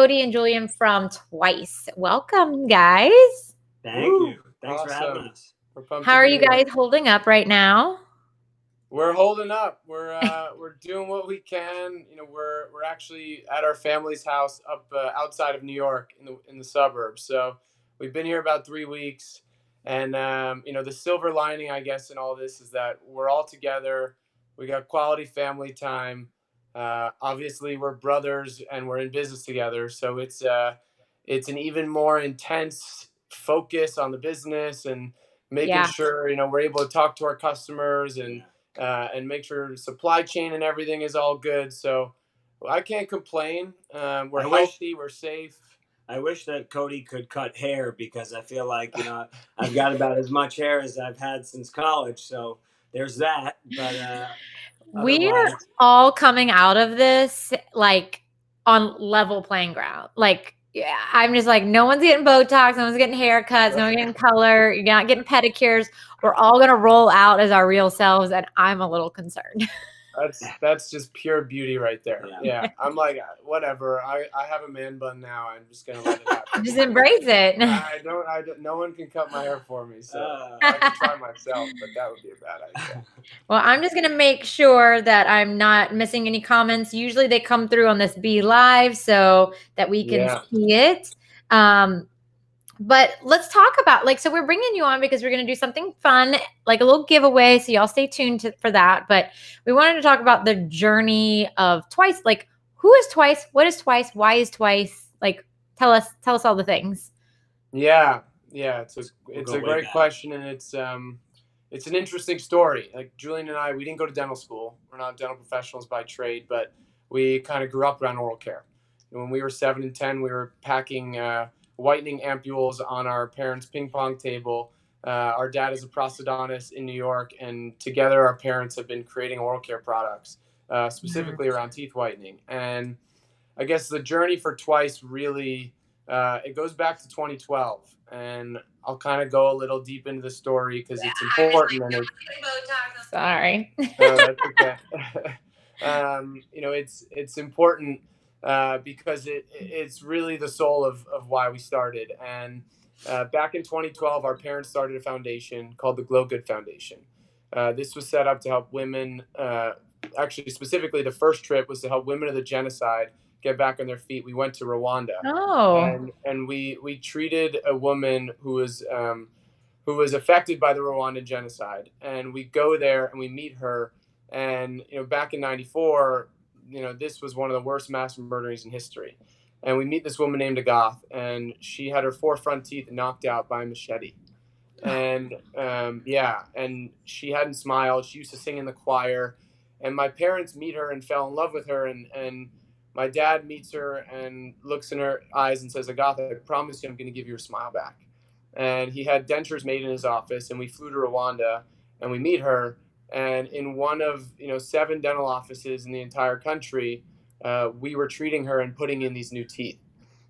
Cody and Julian from Twice. Welcome, guys. Thank you. Thanks for having Awesome. us. We're pumped How to are be you here. guys holding up right now? We're holding up. We're doing what we can. We're actually at our family's house up outside of New York in the suburbs. So we've been here about 3 weeks, and the silver lining, I guess, in all this is that we're all together. We got quality family time. Obviously, we're brothers and we're in business together, so it's an even more intense focus on the business and making Yeah. sure we're able to talk to our customers and make sure supply chain and everything is all good. So I can't complain. We're healthy, we're safe. I wish that Cody could cut hair because I feel like, I've got about as much hair as I've had since college. So there's that. But We're otherwise, all coming out of this like on level playing ground. Like, yeah, I'm just like, no one's getting Botox, no one's getting haircuts, no one's getting color, you're not getting pedicures. We're all gonna roll out as our real selves, and I'm a little concerned. That's just pure beauty right there. Yeah. Yeah. I'm like, whatever. I have a man bun now. I'm just gonna let it happen. Just embrace it. I don't. No one can cut my hair for me, so I can try myself, but that would be a bad idea. Well, I'm just going to make sure that I'm not missing any comments. Usually they come through on this Be Live so that we can see it. But let's talk about, so we're bringing you on because we're going to do something fun, like a little giveaway. So y'all stay tuned for that. But we wanted to talk about the journey of Twice. Like, who is Twice? What is Twice? Why is Twice? Like, tell us all the things. Yeah. It's a great question, and it's an interesting story. Like Julian and I, we didn't go to dental school. We're not dental professionals by trade, but we kind of grew up around oral care. And when we were 7 and 10, we were packing whitening ampules on our parents' ping pong table. Our dad is a prosthodontist in New York, and together our parents have been creating oral care products, specifically around teeth whitening. And I guess the journey for Twice really, it goes back to 2012. And I'll kind of go a little deep into the story because it's important. Sorry. That's okay. It's important because it's really the soul of why we started. And back in 2012, our parents started a foundation called the Glow Good Foundation. This was set up to help women. Actually, specifically, the first trip was to help women of the genocide get back on their feet. We went to Rwanda. Oh. And we treated a woman who was affected by the Rwandan genocide. And we go there and we meet her. And, back in 94, this was one of the worst mass murderings in history. And we meet this woman named Agath, and she had her 4 front teeth knocked out by a machete. And, and she hadn't smiled. She used to sing in the choir. And my parents meet her and fell in love with her. And my dad meets her and looks in her eyes and says, Agath, I promise you I'm going to give you your smile back. And he had dentures made in his office, and we flew to Rwanda and we meet her. And in one of 7 dental offices in the entire country, we were treating her and putting in these new teeth.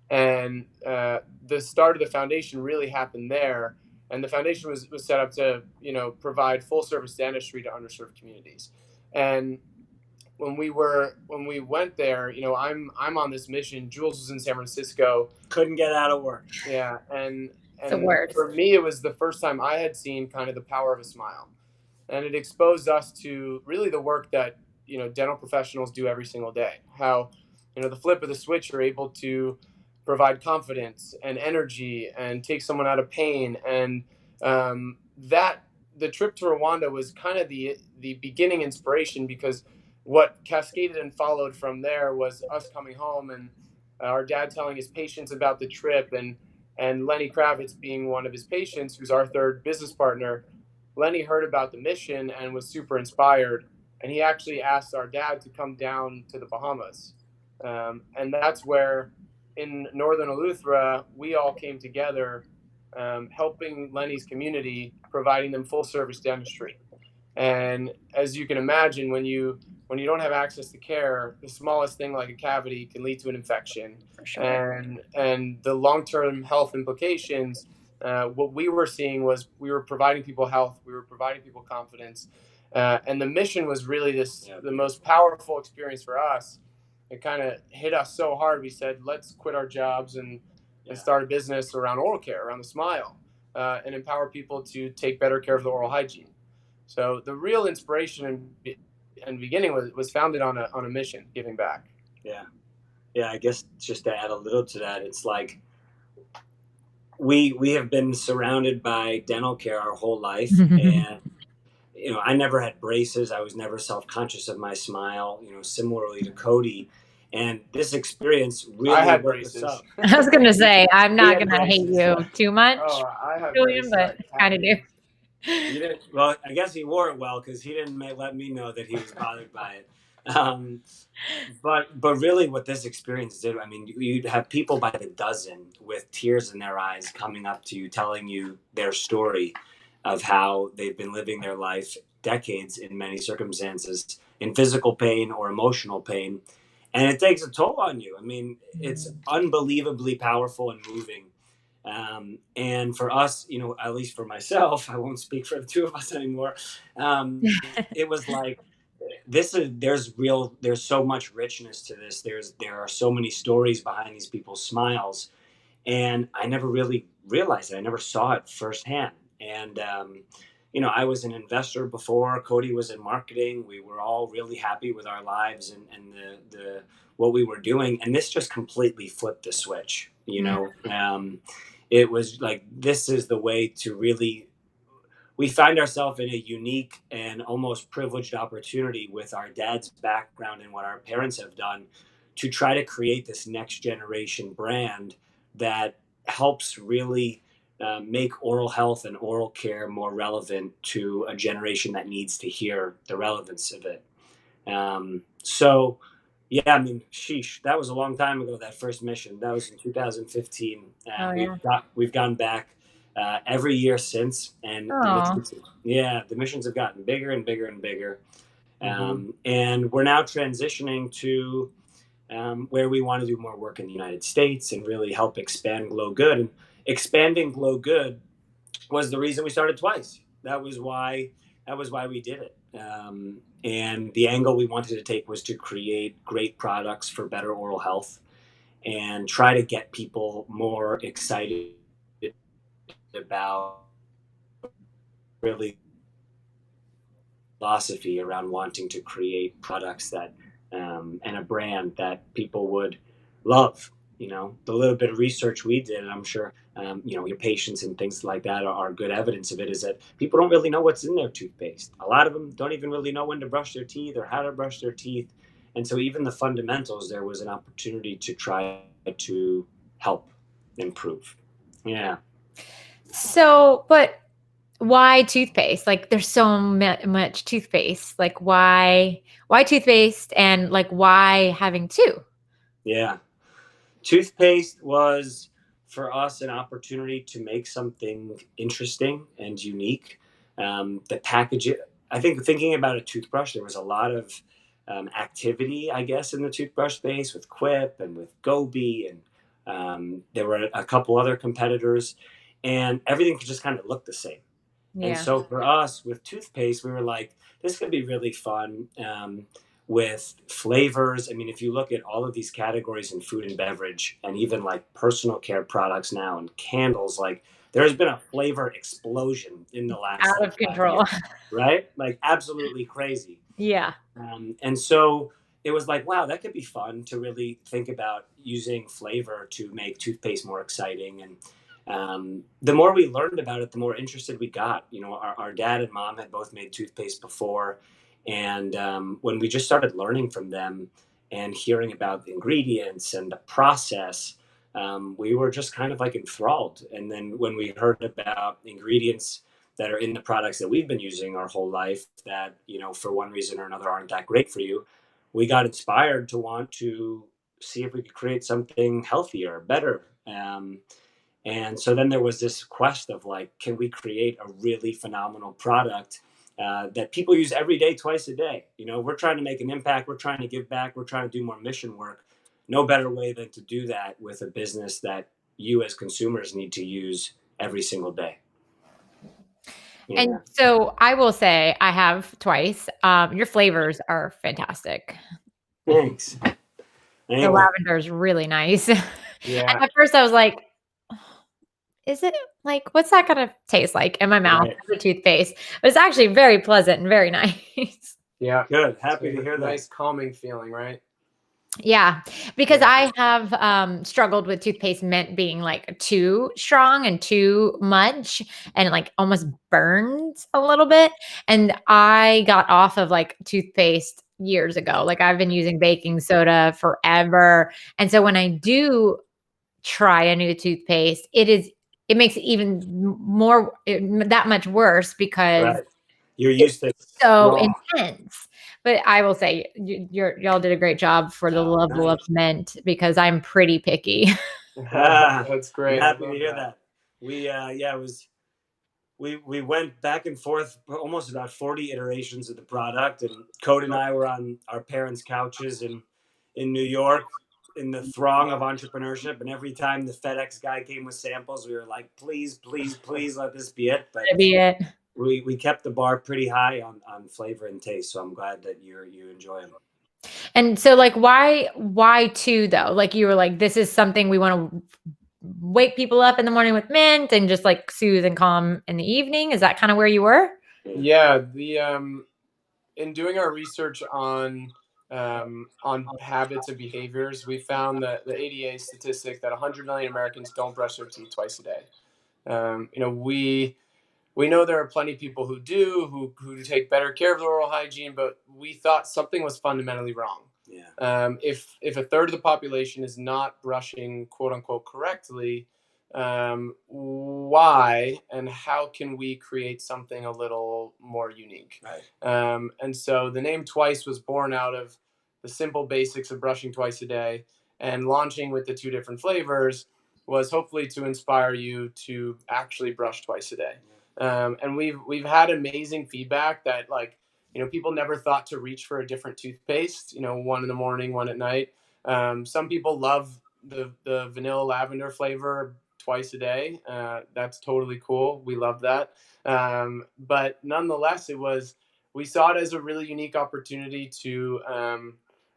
And the start of the foundation really happened there. And the foundation was set up to provide full service dentistry to underserved communities. And when we went there, I'm on this mission. Jules was in San Francisco, couldn't get out of work. Yeah, and worst. For me, it was the first time I had seen kind of the power of a smile, and it exposed us to really the work that dental professionals do every single day. How the flip of the switch, you're able to provide confidence and energy and take someone out of pain, and that the trip to Rwanda was kind of the beginning inspiration, because what cascaded and followed from there was us coming home and our dad telling his patients about the trip, and Lenny Kravitz being one of his patients, who's our third business partner. Lenny heard about the mission and was super inspired, and he actually asked our dad to come down to the Bahamas. And that's where, in Northern Eleuthera, we all came together, helping Lenny's community, providing them full service dentistry. And as you can imagine, when you don't have access to care, the smallest thing like a cavity can lead to an infection. For sure. And the long-term health implications, what we were seeing was we were providing people health, we were providing people confidence. And the mission was really the most powerful experience for us, it kind of hit us so hard. We said, let's quit our jobs and start a business around oral care, around the smile, and empower people to take better care of the oral hygiene. So the real inspiration and beginning was founded on a mission, giving back. Yeah, I guess just to add a little to that, it's like we have been surrounded by dental care our whole life, and I never had braces. I was never self-conscious of my smile, similarly to Cody. And this experience really I had woke us braces. up. I was gonna say, I'm not gonna hate braces. you too much, Oh, I have Julian, braces. but kind of do. You didn't. Well, I guess he wore it well because he didn't let me know that he was bothered by it. But really, what this experience did, I mean, you'd have people by the dozen with tears in their eyes coming up to you, telling you their story of how they've been living their life decades in many circumstances in physical pain or emotional pain, and it takes a toll on you. I mean, it's unbelievably powerful and moving. And for us, at least for myself, I won't speak for the two of us anymore. It was like, there's so much richness to this. There are so many stories behind these people's smiles, and I never really realized it. I never saw it firsthand. And I was an investor before. Cody was in marketing. We were all really happy with our lives and the what we were doing, and this just completely flipped the switch. It was like, this is the way to really. We find ourselves in a unique and almost privileged opportunity with our dad's background and what our parents have done to try to create this next generation brand that helps really make oral health and oral care more relevant to a generation that needs to hear the relevance of it. So, yeah, I mean, sheesh, that was a long time ago. That first mission, that was in 2015, Oh and yeah. we've gone back every year since, and Oh. the missions have gotten bigger and bigger and bigger, and we're now transitioning to where we want to do more work in the United States and really help expand Glow Good. And expanding Glow Good was the reason we started twice. That was why we did it. And the angle we wanted to take was to create great products for better oral health and try to get people more excited about really philosophy around wanting to create products that and a brand that people would love. The little bit of research we did, and I'm sure your patients and things like that are good evidence of it, is that people don't really know what's in their toothpaste. A lot of them don't even really know when to brush their teeth or how to brush their teeth, and so even the fundamentals, there was an opportunity to try to help improve. Yeah. So, but why toothpaste? Like, there's so much toothpaste. Like, why toothpaste, and like, why having two? Yeah. Toothpaste was for us an opportunity to make something interesting and unique. The package, I think, thinking about a toothbrush, there was a lot of activity, I guess, in the toothbrush space with Quip and with Goby, and there were a couple other competitors, and everything could just kind of look the same. And Yeah. so for us with toothpaste, we were like, this could be really fun with flavors. I mean, if you look at all of these categories in food and beverage, and even like personal care products now and candles, like there's been a flavor explosion in the last Out like of 5 years, control. right? Like absolutely crazy. Yeah. And so it was like, wow, that could be fun to really think about using flavor to make toothpaste more exciting. And the more we learned about it, the more interested we got. Our dad and mom had both made toothpaste before. And when we just started learning from them and hearing about the ingredients and the process, we were just kind of like enthralled. And then when we heard about ingredients that are in the products that we've been using our whole life that, for one reason or another aren't that great for you, we got inspired to want to see if we could create something healthier, better. And so then there was this quest of like, can we create a really phenomenal product that people use every day, twice a day? We're trying to make an impact. We're trying to give back. We're trying to do more mission work. No better way than to do that with a business that you as consumers need to use every single day. And Yeah. so I will say I have twice. Your flavors are fantastic. Thanks. The Anyway, lavender is really nice. And Yeah. at first I was like, "Oh, is it like, what's that gonna taste like in my mouth right. as a toothpaste?" But it's actually very pleasant and very nice. Yeah. Good. It's Happy to hear a that. nice calming feeling, right? Yeah, because Yeah. I have, struggled with toothpaste mint being, like, too strong and too much and, like, almost burns a little bit, and I got off of, like, toothpaste years ago. Like, I've been using baking soda forever, and so when I do try a new toothpaste, it makes it even more that much worse because Right. You're it's used to so raw. intense. But I will say y'all did a great job for the Oh, level of nice. mint because I'm pretty picky. Ah, That's I'm great. I happy to love hear that. that. Yeah, it was we went back and forth for almost about 40 iterations of the product, and Code and I were on our parents' couches in New York in the throng of entrepreneurship, and every time the FedEx guy came with samples, we were like, please, please, please let this be it. But To be it. we kept the bar pretty high on flavor and taste, so I'm glad that you enjoy them. And so like why 2 though? Like you were like, this is something we want to wake people up in the morning with mint and just like soothe and calm in the evening. Is that kind of where you were? Yeah, the in doing our research on habits and behaviors, we found that the ADA statistic that 100 million Americans don't brush their teeth twice a day. We know there are plenty of people who do, who take better care of their oral hygiene, but we thought something was fundamentally wrong. Yeah. If a third of the population is not brushing quote unquote correctly, why and how can we create something a little more unique? Right. And so the name Twice was born out of the simple basics of brushing twice a day, and launching with the 2 different flavors was hopefully to inspire you to actually brush twice a day. And we've had amazing feedback that, like, people never thought to reach for a different toothpaste. One in the morning, one at night. Some people love the vanilla lavender flavor twice a day. That's totally cool. We love that. But nonetheless, we saw it as a really unique opportunity to,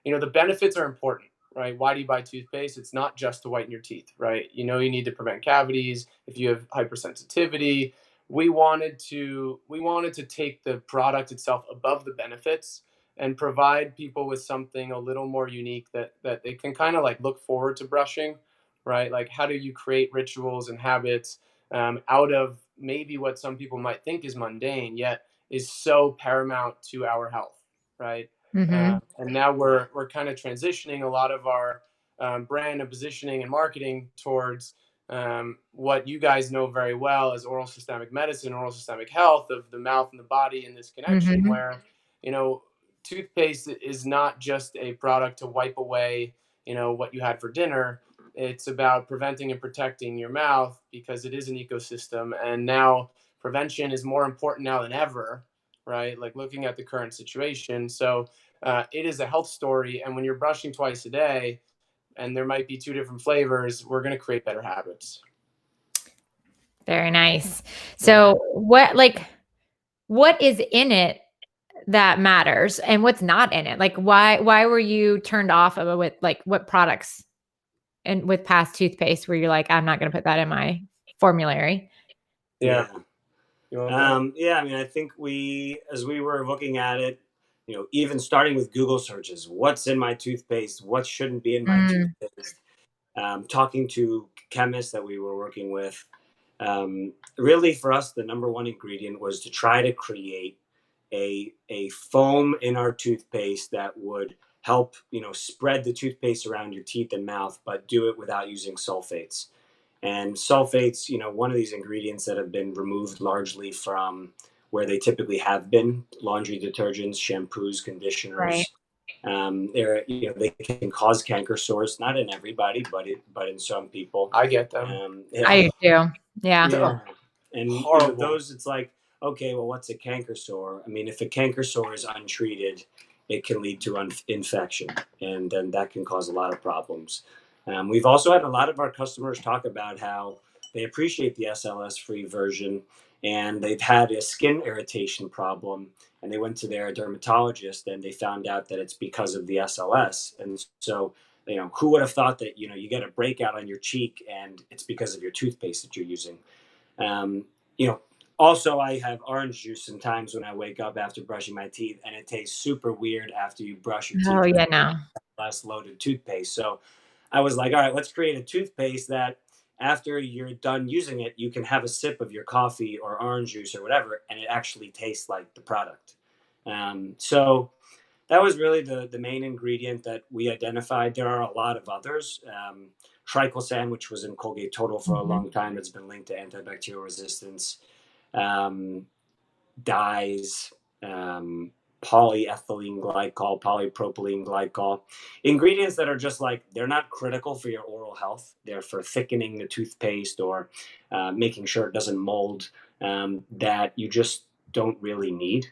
the benefits are important, right? Why do you buy toothpaste? It's not just to whiten your teeth, right? You need to prevent cavities. If you have hypersensitivity, we wanted to take the product itself above the benefits and provide people with something a little more unique that they can kind of like look forward to brushing, right? Like, how do you create rituals and habits out of maybe what some people might think is mundane, yet is so paramount to our health, right? Mhm. And now we're kind of transitioning a lot of our brand and positioning and marketing towards what you guys know very well as oral systemic medicine, oral systemic health of the mouth and the body, in this connection Mhm. where, you know, toothpaste is not just a product to wipe away, what you had for dinner. It's about preventing and protecting your mouth because it is an ecosystem. And now prevention is more important now than ever, right? Like, looking at the current situation. So it is a health story. And when you're brushing twice a day, and there might be 2 different flavors, we're going to create better habits. Very nice. Yeah. So what is in it that matters and what's not in it? Like why were you turned off of it with like what products and with past toothpaste where you're like, I'm not gonna put that in my formulary? Yeah. Yeah. You want that? Yeah, I mean, I think as we were looking at it, even starting with Google searches, what's in my toothpaste, what shouldn't be in my Mm, toothpaste, talking to chemists that we were working with, really for us, the number one ingredient was to try to create a foam in our toothpaste that would help, spread the toothpaste around your teeth and mouth, but do it without using sulfates. And sulfates, one of these ingredients that have been removed largely from where they typically have been, laundry detergents, shampoos, right. conditioners. They can cause canker sores, not in everybody, but in some people. I get them. Yeah, I do too. Yeah. yeah. And Horrible. those, it's like, okay, well, what's a canker sore? I mean, if a canker sore is untreated, it can lead to infection, and then that can cause a lot of problems. We've also had a lot of our customers talk about how they appreciate the SLS free version, and they've had a skin irritation problem, and they went to their dermatologist and they found out that it's because of the SLS. And so who would have thought that you get a breakout on your cheek and it's because of your toothpaste that you're using. Um, you know, Also, I have orange juice sometimes when I wake up after brushing my teeth, and it tastes super weird after you brush your Oh teeth with yeah, no. less loaded toothpaste. So I was like, all right, let's create a toothpaste that after you're done using it, you can have a sip of your coffee or orange juice or whatever, and it actually tastes like the product. So that was really the main ingredient that we identified. There are a lot of others. Triclosan, which was in Colgate Total for a Mhm. long time, it's been linked to antibacterial resistance. Um, Dyes, polyethylene glycol, polypropylene glycol, ingredients that are just like they're not critical for your oral health. They're for thickening the toothpaste or making sure it doesn't mold. That you just don't really need.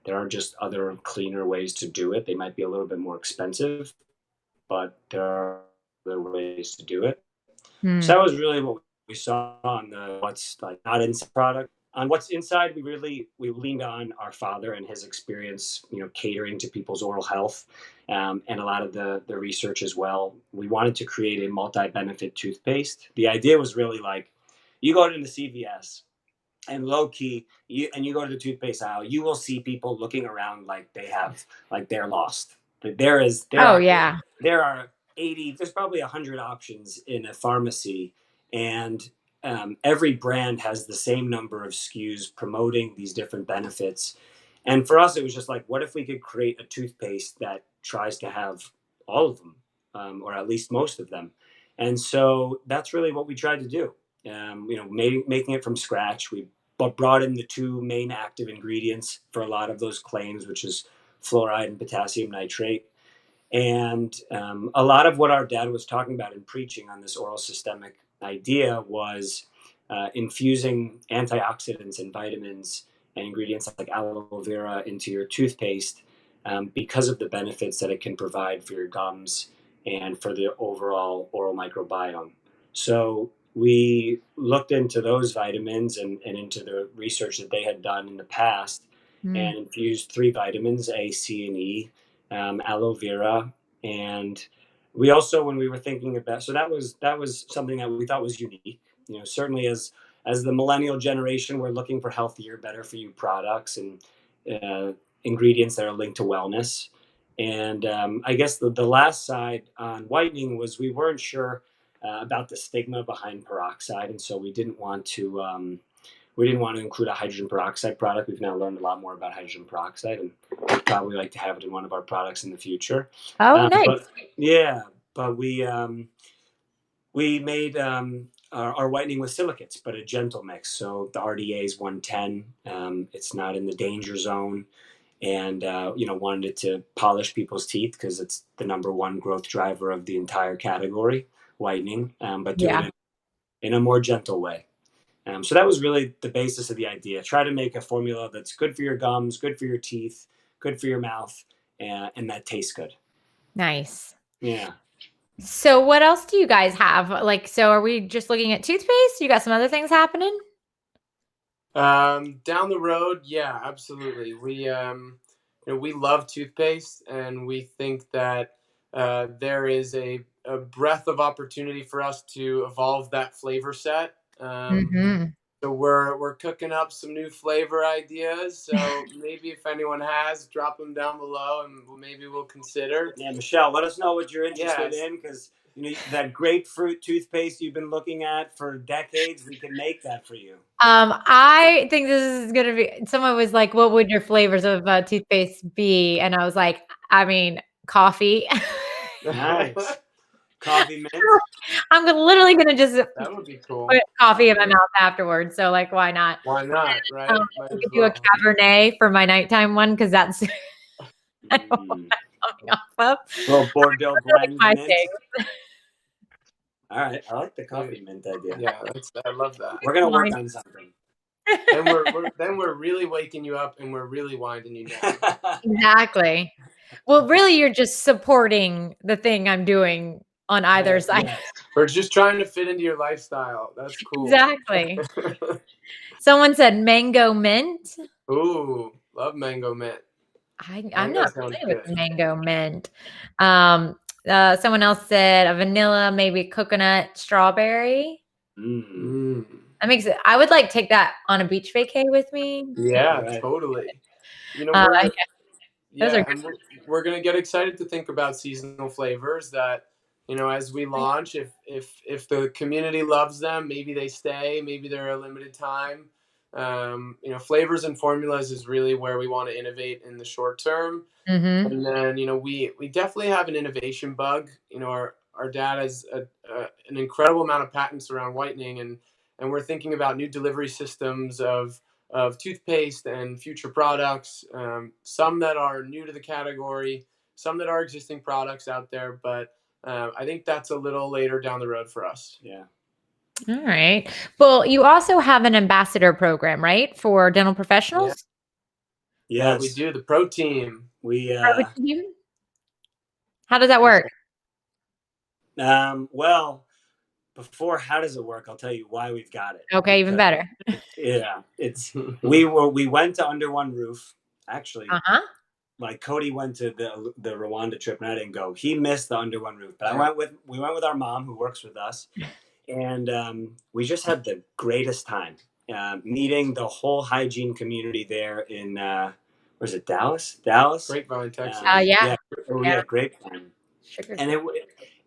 There are just other cleaner ways to do it. They might be a little bit more expensive, but there are other ways to do it. So Mm. that was really what we saw on the what's like not inside product. On what's inside, we leaned on our father and his experience, catering to people's oral health, and a lot of the research as well. We wanted to create a multi-benefit toothpaste. The idea was really like, you go into CVS and low key, you go to the toothpaste aisle, you will see people looking around like they're lost. Oh yeah. There are 80, there's probably 100 options in a pharmacy, and every brand has the same number of SKUs promoting these different benefits. And for us, it was just like, what if we could create a toothpaste that tries to have all of them, or at least most of them? And so that's really what we tried to do. Making it from scratch. We brought in the two main active ingredients for a lot of those claims, which is fluoride and potassium nitrate. And a lot of what our dad was talking about in preaching on this oral systemic idea was infusing antioxidants and vitamins and ingredients like aloe vera into your toothpaste, because of the benefits that it can provide for your gums and for the overall oral microbiome. So we looked into those vitamins and into the research that they had done in the past, Mm. and infused three vitamins, A, C, and E, aloe vera, and we also, when we were thinking about, so that was something that we thought was unique. Certainly as the millennial generation, we're looking for healthier, better for you products and uh, ingredients that are linked to wellness. And I guess the last side on whitening was we weren't sure about the stigma behind peroxide, and so we didn't want to include a hydrogen peroxide product. We've now learned a lot more about hydrogen peroxide, and we'd probably like to have it in one of our products in the future. Oh, nice. But yeah, but we made our whitening with silicates, but a gentle mix. So the RDA is 110. It's not in the danger zone, and wanted it to polish people's teeth because it's the number one growth driver of the entire category, whitening. But do it Yeah. in a more gentle way. So that was really the basis of the idea. Try to make a formula that's good for your gums, good for your teeth, good for your mouth, and that tastes good. Nice. Yeah. So what else do you guys have? Like, so are we just looking at toothpaste? You got some other things happening? Down the road, yeah, absolutely. We love toothpaste, and we think that there is a breadth of opportunity for us to evolve that flavor set. Mhm. So we're cooking up some new flavor ideas. So maybe if anyone has, drop them down below, and maybe we'll consider. Yeah, Michelle, let us know what you're interested Yes. in, because that grapefruit toothpaste you've been looking at for decades, we can make that for you. I think this is gonna be. Someone was like, "What would your flavors of toothpaste be?" And I was like, "I mean, coffee." Nice. Coffee mint. Literally gonna just That would be cool. put coffee in my mouth afterwards. So like, why not? Why not, right? Might I as could do a well. Cabernet for my nighttime one because that's I know what Mm. I'm coming off of. Little Bordeaux Like blend my mint. thing. All right, I like the coffee mint idea. Yeah, I love that. We're gonna work Wine. on something. Then we're really waking you up, and we're really winding you down. Exactly. Well, really, you're just supporting the thing I'm doing on either Yes, side. Yes. we're just trying to fit into your lifestyle. That's cool. Exactly. Someone said mango mint. Ooh, love mango mint. I'm not sounds familiar with good. mango mint. Someone else said a vanilla, maybe coconut, strawberry. That makes it. I would like take that on a beach vacay with me. Yeah, Right. totally. You know, Those are and we're gonna get excited to think about seasonal flavors that, you know, as we launch, if the community loves them, maybe they stay, maybe they're a limited time. You know, flavors and formulas is really where we want to innovate in the short term. Mm-hmm. And then, you know, we definitely have an innovation bug. You know, our dad has an incredible amount of patents around whitening, and we're thinking about new delivery systems of toothpaste and future products. Some that are new to the category, some that are existing products out there, but I think that's a little later down the road for us. Yeah. All right. Well, you also have an ambassador program, right, for dental professionals? Yes. We do. The Pro Team. How does that work? Well, before how does it work, I'll tell you why we've got it. Okay, even better. Yeah, it's we went to Under One Roof. Actually, like Cody went to the Rwanda trip and I didn't go. He missed the Under One Roof, but we went with our mom who works with us, and we just had the greatest time meeting the whole hygiene community there in where's it, Dallas? Grapevine, Texas. Yeah. Yeah, Grapevine. And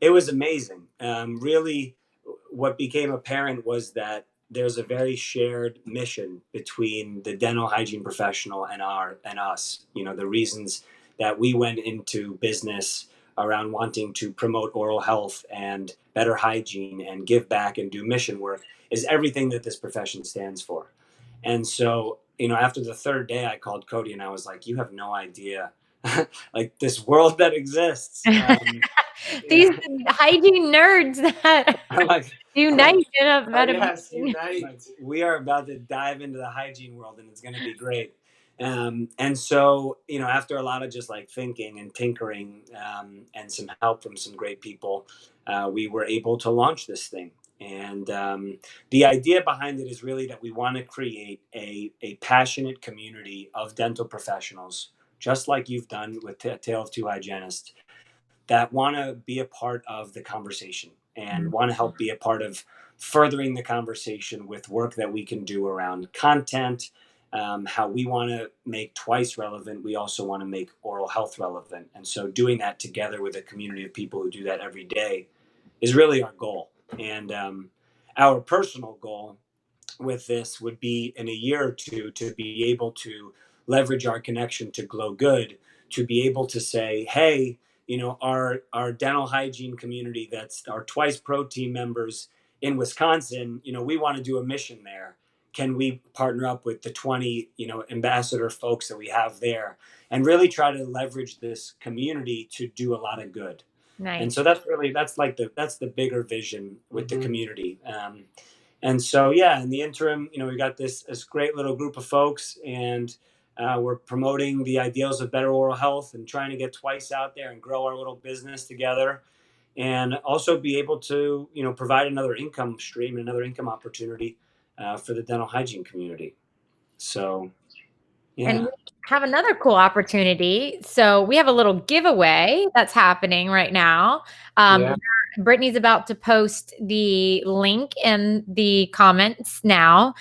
it was amazing. Really, what became apparent was that there's a very shared mission between the dental hygiene professional and us. You know, the reasons that we went into business around wanting to promote oral health and better hygiene and give back and do mission work is everything that this profession stands for. And so, you know, after the third day, I called Cody and I was like, "You have no idea, like this world that exists." These hygiene nerds that unite in a yes, unite. We are about to dive into the hygiene world, and it's going to be great. And so, you know, after a lot of just like thinking and tinkering and some help from some great people, we were able to launch this thing. And the idea behind it is really that we want to create a passionate community of dental professionals, just like you've done with Tale of Two Hygienists, that want to be a part of the conversation and want to help be a part of furthering the conversation with work that we can do around content, how we want to make Twice relevant. We also want to make oral health relevant. And so doing that together with a community of people who do that every day is really our goal. And our personal goal with this would be in a year or two to be able to leverage our connection to Glow Good, to be able to say, hey, you know, our dental hygiene community, that's our Twice Pro Team members in Wisconsin, you know, we want to do a mission there. Can we partner up with the 20, you know, ambassador folks that we have there and really try to leverage this community to do a lot of good? Nice. And so that's the bigger vision with the community. And so, yeah, in the interim, you know, we got this great little group of folks, and we're promoting the ideals of better oral health and trying to get Twice out there and grow our little business together, and also be able to, you know, provide another income stream, another income opportunity for the dental hygiene community. So, yeah. And we have another cool opportunity. So we have a little giveaway that's happening right now. Brittany's about to post the link in the comments now.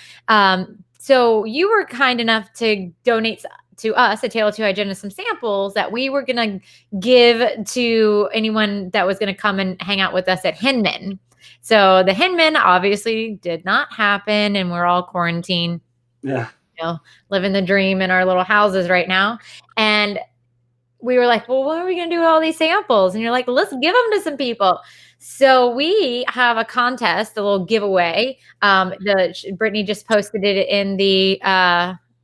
So you were kind enough to donate to us at Tale of Two Hygienists some samples that we were going to give to anyone that was going to come and hang out with us at Hinman. So the Hinman obviously did not happen, and we're all quarantined. Yeah. You know, living the dream in our little houses right now. And we were like, well, what are we going to do with all these samples? And you're like, let's give them to some people. So we have a contest, a little giveaway. Brittany just posted it in the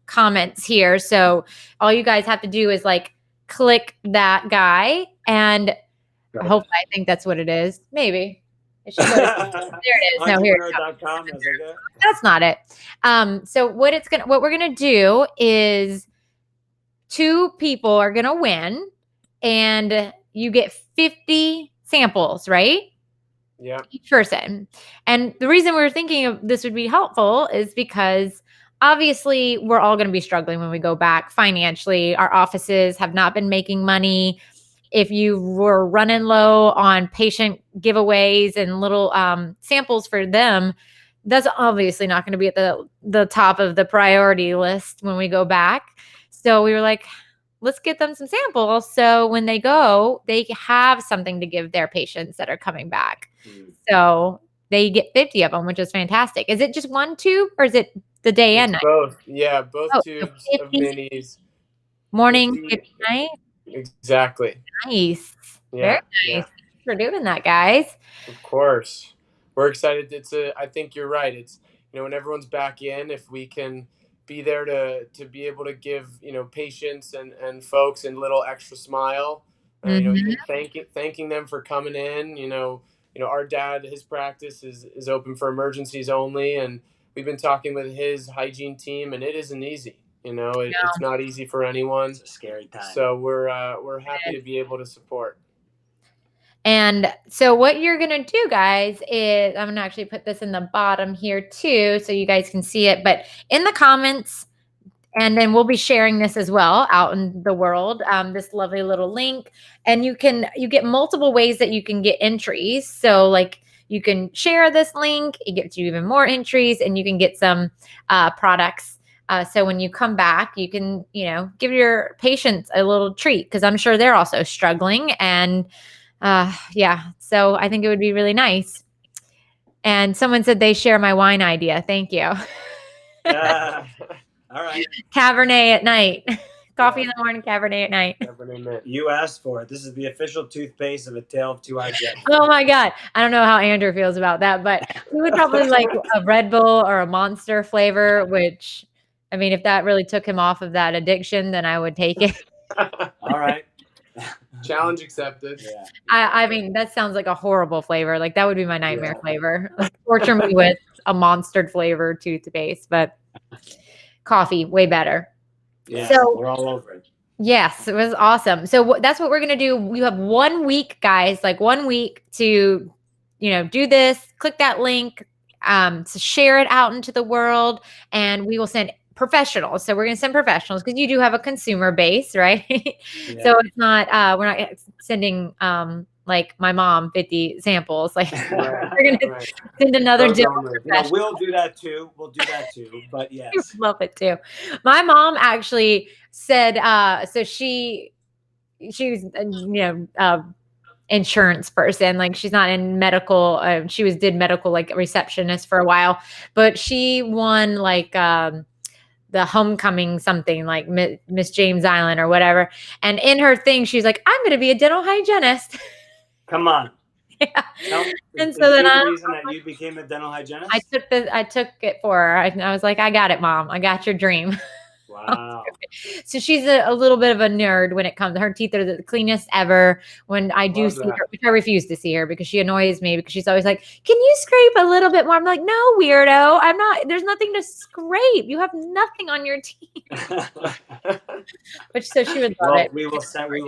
comments here. So all you guys have to do is like click that guy, and hopefully, I think that's what it is. Maybe. It should there it is. No, here. That's not it. So what we're gonna do is 2 people are gonna win, and you get 50 samples, right? Yeah. Each person. And the reason we were thinking of this would be helpful is because obviously we're all going to be struggling when we go back financially. Our offices have not been making money. If you were running low on patient giveaways and little samples for them, that's obviously not going to be at the top of the priority list when we go back. So we were like, let's get them some samples. So when they go, they have something to give their patients that are coming back. So they get 50 of them, which is fantastic. Is it just one tube or is it the day and night? Both. Yeah, both Oh, so tubes of 50 minis. morning, 50, 50 night. exactly. Nice. Very Yeah, nice. Thanks for doing that, guys. of course. We're excited. I think you're right. It's, when everyone's back in, if we can be there to be able to give, patients and folks a little extra smile, even Mhm. thanking them for coming in. Our dad, his practice is open for emergencies only, and we've been talking with his hygiene team, and it isn't easy. It's No. not easy for anyone. It's a scary time. So we're happy to be able to support. And so what you're going to do, guys, is I'm going to actually put this in the bottom here too, so you guys can see it. But in the comments, and then we'll be sharing this as well out in the world, this lovely little link. And you get multiple ways that you can get entries. So like you can share this link, it gets you even more entries, and you can get some products. So when you come back, you can, give your patients a little treat because I'm sure they're also struggling. And yeah, so I think it would be really nice. And someone said they share my wine idea. Thank you. All right. Cabernet at night. Coffee in the morning, Cabernet at night. You asked for it. This is the official toothpaste of A Tale of Two Hygienists. Oh my God. I don't know how Andrew feels about that, but he would probably like a Red Bull or a Monster flavor, which, I mean, if that really took him off of that addiction, then I would take it. All right. Challenge accepted. Yeah. I mean, that sounds like a horrible flavor. Like that would be my nightmare flavor. Like, torture me with a monstered flavor toothpaste, but coffee, way better. Yeah, so we're all over it. Yes, it was awesome. So that's what we're going to do. You have 1 week, guys, like 1 week to, do this, click that link, to share it out into the world, and we will send professionals. So we're going to send professionals because you do have a consumer base, right? Yeah. So it's not, we're not sending, like my mom 50 samples. Like we're going to send another we'll do that too. But yes. love it too. My mom actually said, so she's insurance person. Like she's not in medical. She did medical like receptionist for a while, but she won like the homecoming something like Miss James Island or whatever. And in her thing, she's like, I'm going to be a dental hygienist. Come on. Yeah. And so then the reason that you became a dental hygienist? I took it for her. I was like, I got it, Mom. I got your dream. Wow. So she's a little bit of a nerd when it comes. Her teeth are the cleanest ever. When I do see her, which I refuse to see her because she annoys me because she's always like, "Can you scrape a little bit more?" I'm like, "No, weirdo. I'm not. There's nothing to scrape. You have nothing on your teeth." Which so she would love it. We will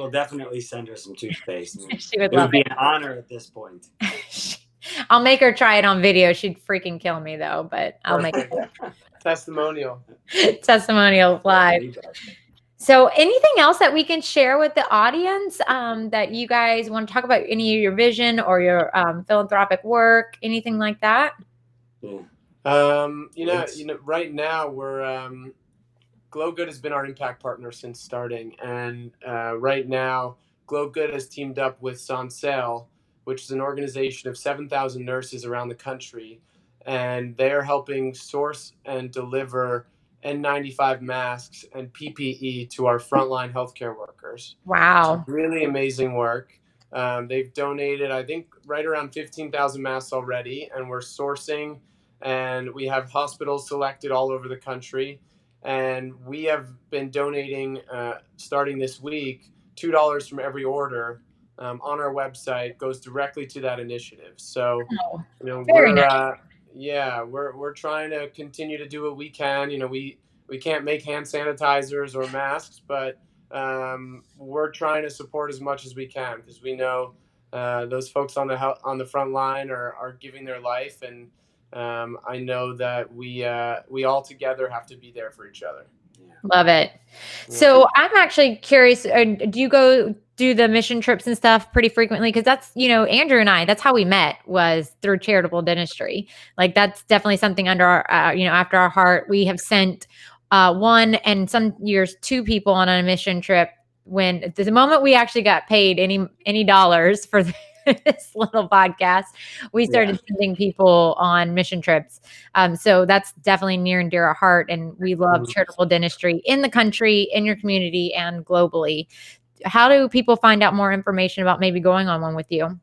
definitely send her some toothpaste. She would love it. It would be an honor at this point. I'll make her try it on video. She'd freaking kill me though, but I'll make it. Testimonial live. So anything else that we can share with the audience that you guys want to talk about, any of your vision or your philanthropic work, anything like that? Yeah. Right now we're Glow Good has been our impact partner since starting, and right now Glow Good has teamed up with Sansel, which is an organization of 7,000 nurses around the country, and they are helping source and deliver N95 masks and PPE to our frontline healthcare workers. Wow. It's really amazing work. They've donated, I think, right around 15,000 masks already, and we're sourcing, and we have hospitals selected all over the country. And we have been donating, starting this week, $2 from every order on our website goes directly to that initiative. So, we're trying to continue to do what we can. We can't make hand sanitizers or masks, but we're trying to support as much as we can because we know those folks on the front line are giving their life, and I know that we all together have to be there for each other. Love it. So I'm actually curious, do you go do the mission trips and stuff pretty frequently? Because that's, Andrew and I, that's how we met, was through charitable dentistry. Like that's definitely something under our, after our heart. We have sent one and some years 2 people on a mission trip. When the moment we actually got paid any dollars for this little podcast, we started sending people on mission trips. So that's definitely near and dear our heart. And we love charitable dentistry in the country, in your community, and globally. How do people find out more information about maybe going on one with you?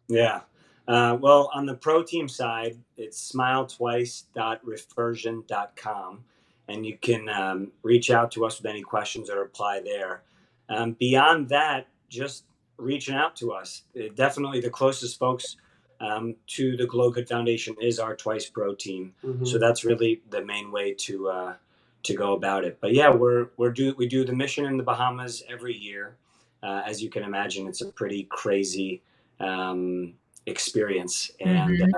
Yeah. Well, on the pro team side, it's smiletwice.refersion.com. And you can reach out to us with any questions or apply there. Beyond that, just reaching out to us. Definitely the closest folks to the Glow Good Foundation is our Twice Pro team. So that's really the main way to go about it. But yeah, we do the mission in the Bahamas every year. As you can imagine, it's a pretty crazy experience, and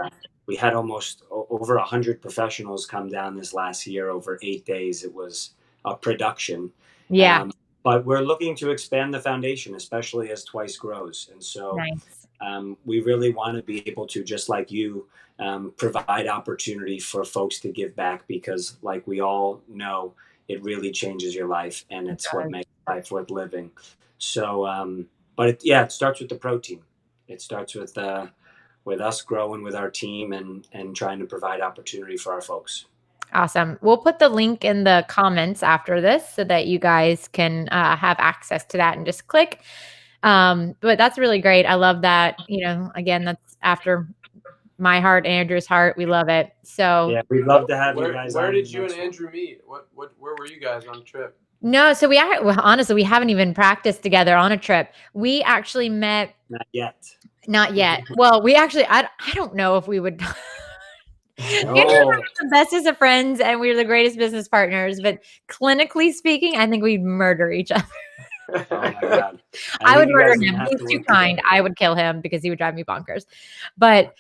we had almost over 100 professionals come down this last year over 8 days. It was a production. But we're looking to expand the foundation, especially as Twice grows. And so we really want to be able to, just like you, provide opportunity for folks to give back, because like we all know, it really changes your life, and it's what makes life worth living. So, but it starts with the pro team. It starts with us growing with our team and trying to provide opportunity for our folks. Awesome. We'll put the link in the comments after this so that you guys can have access to that and just click. But that's really great. I love that. Again, that's after my heart, Andrew's heart. We love it. So yeah, we'd love to have you guys. Where did you and Andrew meet? Where were you guys on the trip? No, so honestly, we haven't even practiced together on a trip. We actually met. Not yet. Well, we actually, I don't know if we would. Andrew and I are the bestest of friends, and we're the greatest business partners. But clinically speaking, I think we'd murder each other. Oh my God. I would murder him. He's too kind. I would kill him because he would drive me bonkers. But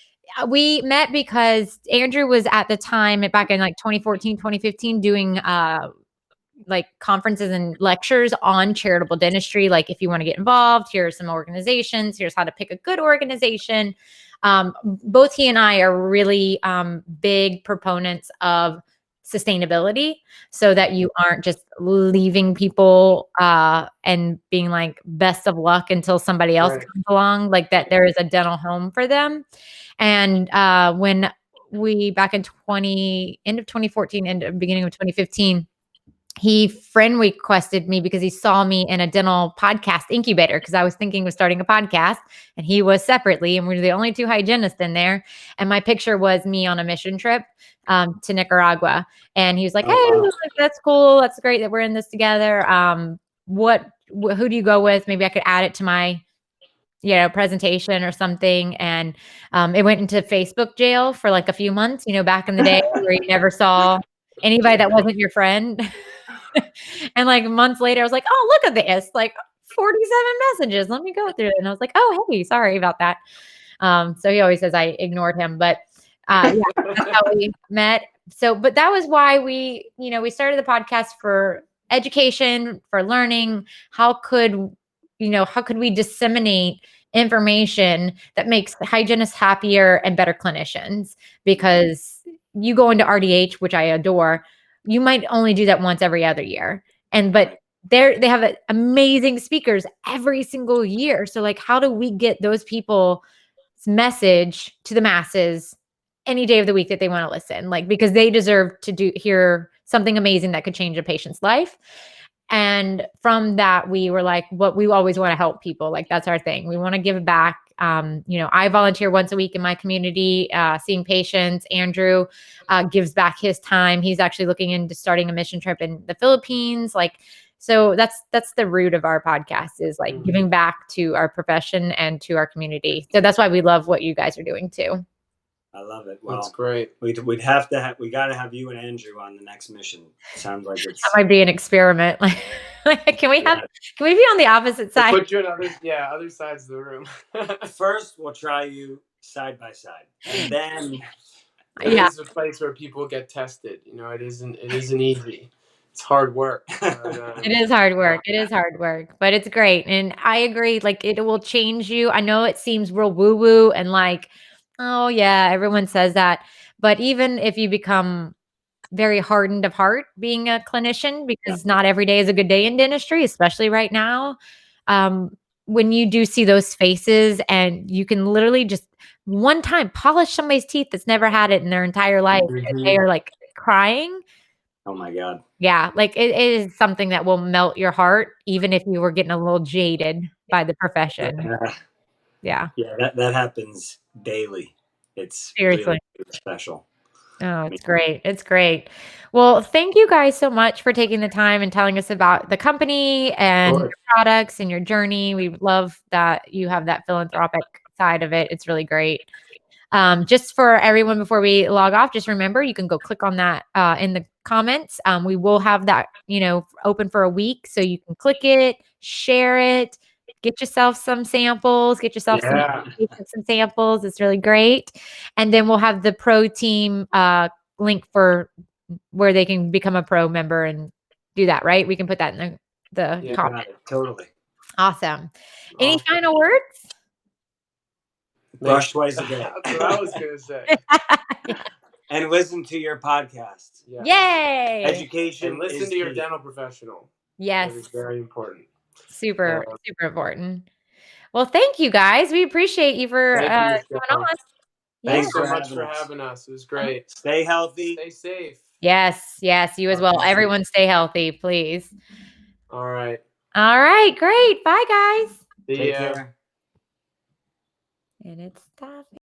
we met because Andrew was at the time back in like 2014, 2015 doing like conferences and lectures on charitable dentistry. Like, if you want to get involved, here are some organizations. Here's how to pick a good organization. Both he and I are really big proponents of sustainability, so that you aren't just leaving people and being like, best of luck until somebody else comes along, like that there is a dental home for them. And when we back in end of 2014, beginning of 2015, he friend requested me because he saw me in a dental podcast incubator, because I was thinking of starting a podcast, and he was separately, and we were the only 2 hygienists in there. And my picture was me on a mission trip to Nicaragua. And he was like, hey, that's cool. That's great that we're in this together. Who do you go with? Maybe I could add it to my presentation or something. And it went into Facebook jail for like a few months, back in the day where you never saw anybody that wasn't your friend. And like months later, I was like, oh, look at this, like 47 messages. Let me go through it. And I was like, oh, hey, sorry about that. So he always says I ignored him, but that's how we met. So, but that was why we started the podcast, for education, for learning. How could we disseminate information that makes hygienists happier and better clinicians? Because you go into RDH, which I adore, you might only do that once every other year. But they have amazing speakers every single year. So like, how do we get those people's message to the masses any day of the week that they want to listen? Like, because they deserve to hear something amazing that could change a patient's life. And from that, we were like, we always want to help people. Like, that's our thing. We want to give back. I volunteer once a week in my community, seeing patients. Andrew gives back his time. He's actually looking into starting a mission trip in the Philippines. Like, so that's the root of our podcast, is like giving back to our profession and to our community. So that's why we love what you guys are doing too. I love it. Well, that's great. We got to have you and Andrew on the next mission. Sounds like that might be an experiment. Like, can we be on the opposite side? We'll put you on other sides of the room. First, we'll try you side by side, and then It is a place where people get tested. You know, it isn't easy. It's hard work. But, it is hard work. It is hard work, but it's great. And I agree, like it will change you. I know it seems real woo-woo and like, oh yeah, everyone says that. But even if you become very hardened of heart being a clinician, because not every day is a good day in dentistry, especially right now. When you do see those faces and you can literally just one time polish somebody's teeth that's never had it in their entire life, and they are like crying. Oh my God. Yeah, like it is something that will melt your heart, even if you were getting a little jaded by the profession. Yeah. Yeah, that happens daily. It's Seriously. really special. Oh, it's great. It's great. Well, thank you guys so much for taking the time and telling us about the company and your products and your journey. We love that you have that philanthropic side of it. It's really great. Just for everyone before we log off, just remember you can go click on that in the comments. We will have that, open for a week. So you can click it, share it, get yourself some samples, get yourself some samples. It's really great. And then we'll have the pro team link for where they can become a pro member and do that, right? We can put that in the comment. Totally. Awesome. Any final words? Brush twice a day. That's what I was going to say. And listen to your podcast. Yay! Education. And listen to your dental professional. Yes. That is very important. Super important. Well, thank you guys. We appreciate you for coming on. Thanks so much for having us. It was great. Stay healthy. Stay safe. Yes, you as well. Everyone stay healthy, please. All right. Great. Bye, guys. See ya. Care. And it's stopping.